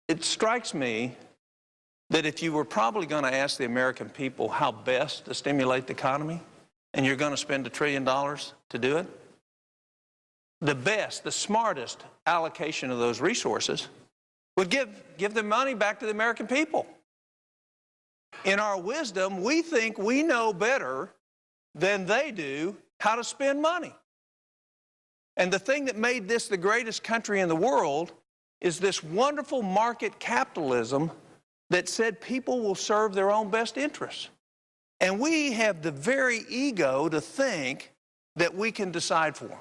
It strikes me that if you were probably going to ask the American people how best to stimulate the economy, and you're going to spend $1 trillion to do it, the best, the smartest allocation of those resources would give the money back to the American people. In our wisdom, we think we know better than they do how to spend money. And the thing that made this the greatest country in the world is this wonderful market capitalism that said people will serve their own best interests. And we have the very ego to think that we can decide for them.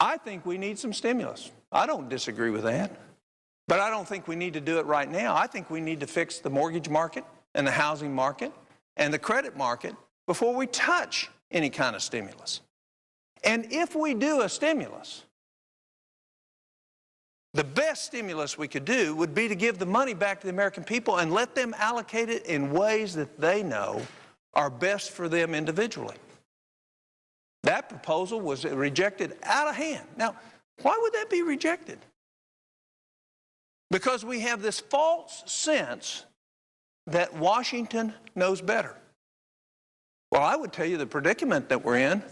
I think we need some stimulus. I don't disagree with that. But I don't think we need to do it right now. I think we need to fix the mortgage market and the housing market and the credit market before we touch any kind of stimulus. And if we do a stimulus, the best stimulus we could do would be to give the money back to the American people and let them allocate it in ways that they know are best for them individually. That proposal was rejected out of hand. Now, why would that be rejected? Because we have this false sense that Washington knows better. Well, I would tell you the predicament that we're in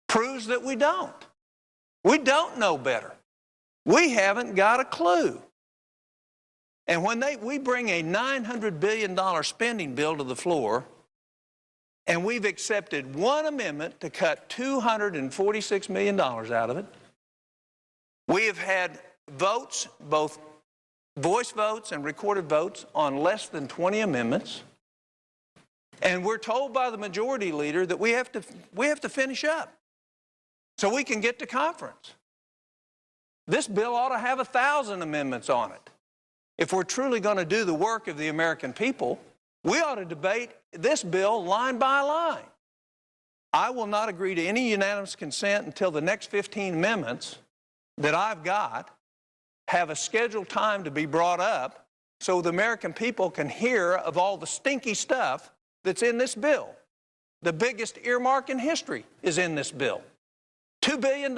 proves that we don't. We don't know better. We haven't got a clue. And when we bring a $900 billion spending bill to the floor, and we've accepted one amendment to cut $246 million out of it, we have had votes, both voice votes and recorded votes, on less than 20 amendments. And we're told by the majority leader that we have to finish up so we can get to conference. This bill ought to have 1,000 amendments on it. If we're truly going to do the work of the American people, we ought to debate this bill line by line. I will not agree to any unanimous consent until the next 15 amendments that I've got have a scheduled time to be brought up so the American people can hear of all the stinky stuff that's in this bill. The biggest earmark in history is in this bill. $2 billion.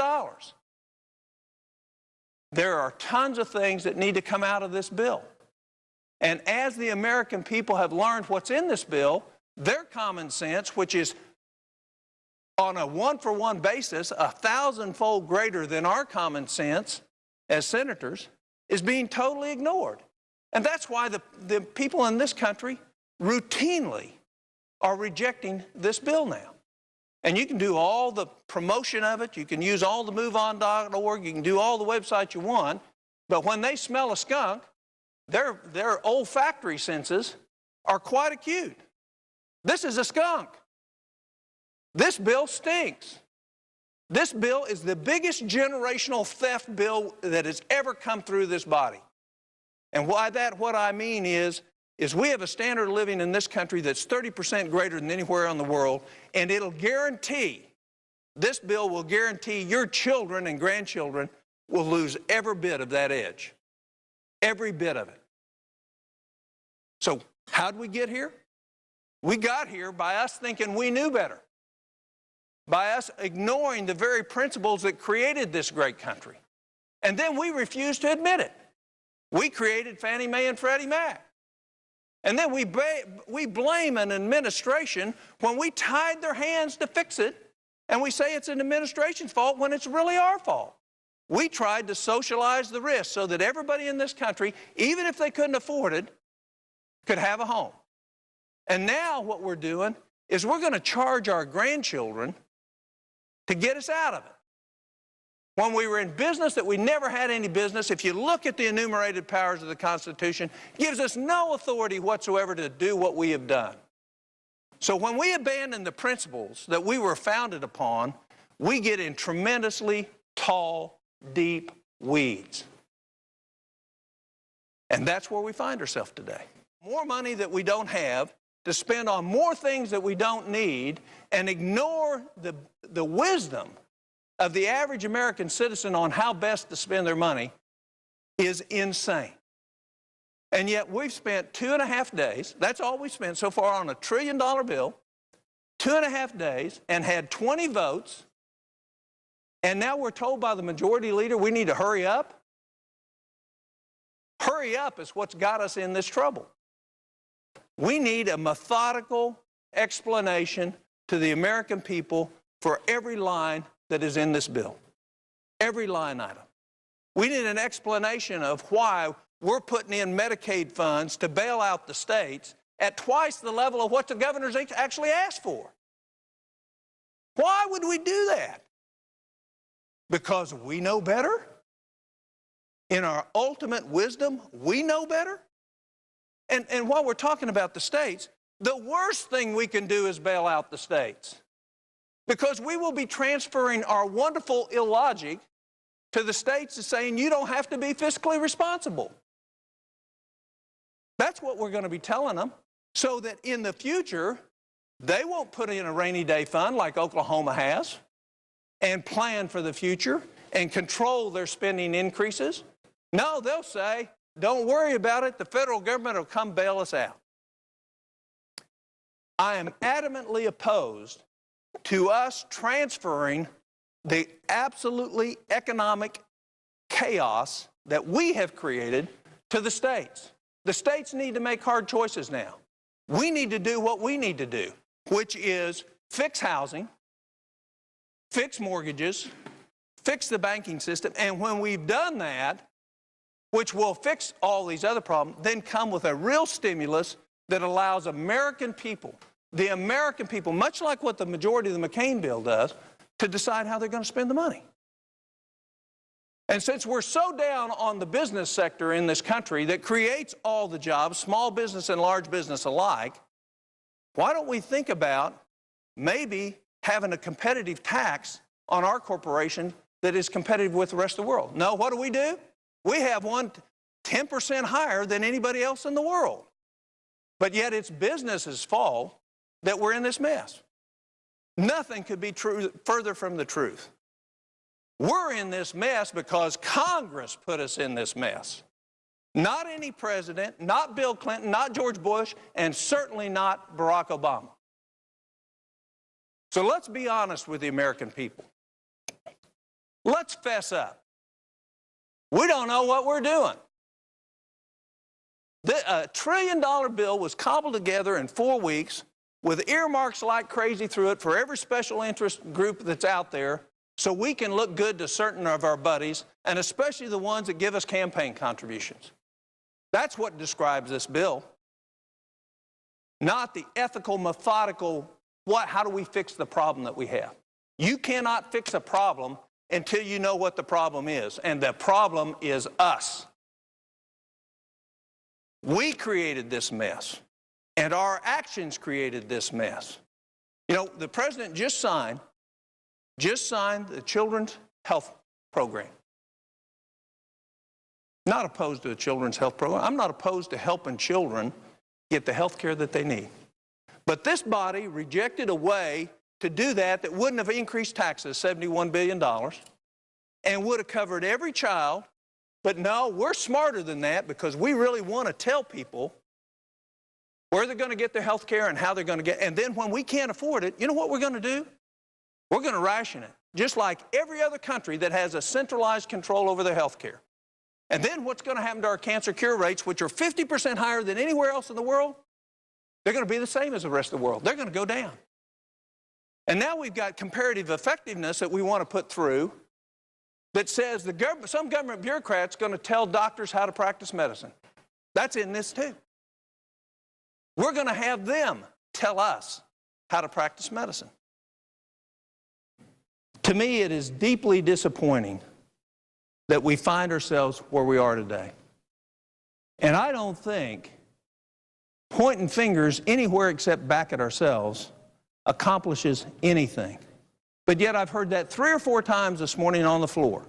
There are tons of things that need to come out of this bill. And as the American people have learned what's in this bill, their common sense, which is on a one-for-one basis, 1,000-fold greater than our common sense as senators, is being totally ignored. And that's why the people in this country routinely are rejecting this bill now. And you can do all the promotion of it, you can use all the MoveOn.org, you can do all the websites you want, but when they smell a skunk, their olfactory senses are quite acute. This is a skunk. This bill stinks. This bill is the biggest generational theft bill that has ever come through this body. And what I mean is we have a standard of living in this country that's 30% greater than anywhere in the world, and it'll guarantee, this bill will guarantee your children and grandchildren will lose every bit of that edge. Every bit of it. So how did we get here? We got here by us thinking we knew better. By us ignoring the very principles that created this great country. And then we refused to admit it. We created Fannie Mae and Freddie Mac. And then we blame an administration when we tied their hands to fix it, and we say it's an administration's fault when it's really our fault. We tried to socialize the risk so that everybody in this country, even if they couldn't afford it, could have a home. And now what we're doing is we're going to charge our grandchildren to get us out of it. When we were in business that we never had any business, if you look at the enumerated powers of the Constitution, it gives us no authority whatsoever to do what we have done. So when we abandon the principles that we were founded upon, we get in tremendously tall, deep weeds. And that's where we find ourselves today. More money that we don't have to spend on more things that we don't need and ignore the wisdom of the average American citizen on how best to spend their money is insane. And yet we've spent 2.5 days, that's all we've spent so far on a $1 trillion bill, 2.5 days, and had 20 votes, and now we're told by the majority leader we need to hurry up. Hurry up is what's got us in this trouble. We need a methodical explanation to the American people for every line that is in this bill. Every line item. We need an explanation of why we're putting in Medicaid funds to bail out the states at twice the level of what the governors actually asked for. Why would we do that? Because we know better? In our ultimate wisdom, we know better? And while we're talking about the states, the worst thing we can do is bail out the states. Because we will be transferring our wonderful illogic to the states and saying, you don't have to be fiscally responsible. That's what we're going to be telling them, so that in the future, they won't put in a rainy day fund like Oklahoma has and plan for the future and control their spending increases. No, they'll say, don't worry about it. The federal government will come bail us out. I am adamantly opposed to us transferring the absolutely economic chaos that we have created to the states. The states need to make hard choices now. We need to do what we need to do, which is fix housing, fix mortgages, fix the banking system, and when we've done that, which will fix all these other problems, then come with a real stimulus that allows American people, the American people, much like what the majority of the McCain bill does, to decide how they're going to spend the money. And since we're so down on the business sector in this country that creates all the jobs, small business and large business alike, why don't we think about maybe having a competitive tax on our corporation that is competitive with the rest of the world? No, what do? We have one 10% higher than anybody else in the world. But yet it's business's fault that we're in this mess. Nothing could be further from the truth. We're in this mess because Congress put us in this mess. Not any president, not Bill Clinton, not George Bush, and certainly not Barack Obama. So let's be honest with the American people. Let's fess up. We don't know what we're doing. The $1 trillion bill was cobbled together in 4 weeks with earmarks like crazy through it for every special interest group that's out there, so we can look good to certain of our buddies, and especially the ones that give us campaign contributions. That's what describes this bill, not the ethical, methodical, how do we fix the problem that we have? You cannot fix a problem until you know what the problem is, and the problem is us. We created this mess, and our actions created this mess. You know, the president just signed the Children's Health Program. Not opposed to the Children's Health Program. I'm not opposed to helping children get the health care that they need. But this body rejected a way to do that wouldn't have increased taxes $71 billion and would have covered every child. But no, we're smarter than that because we really want to tell people where they're going to get their health care and how they're going to get. And then when we can't afford it, you know what we're going to do? We're going to ration it, just like every other country that has a centralized control over their health care. And then what's going to happen to our cancer cure rates, which are 50% higher than anywhere else in the world? They're going to be the same as the rest of the world. They're going to go down. And now we've got comparative effectiveness that we want to put through that says some government bureaucrat's going to tell doctors how to practice medicine. That's in this too. We're going to have them tell us how to practice medicine. To me, it is deeply disappointing that we find ourselves where we are today. And I don't think pointing fingers anywhere except back at ourselves accomplishes anything. But yet I've heard that 3 or 4 times this morning on the floor.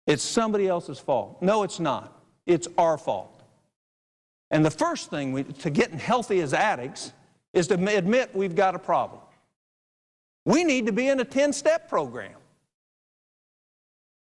It's somebody else's fault. No, it's not. It's our fault. And the first thing to getting healthy as addicts is to admit we've got a problem. We need to be in a 10-step program.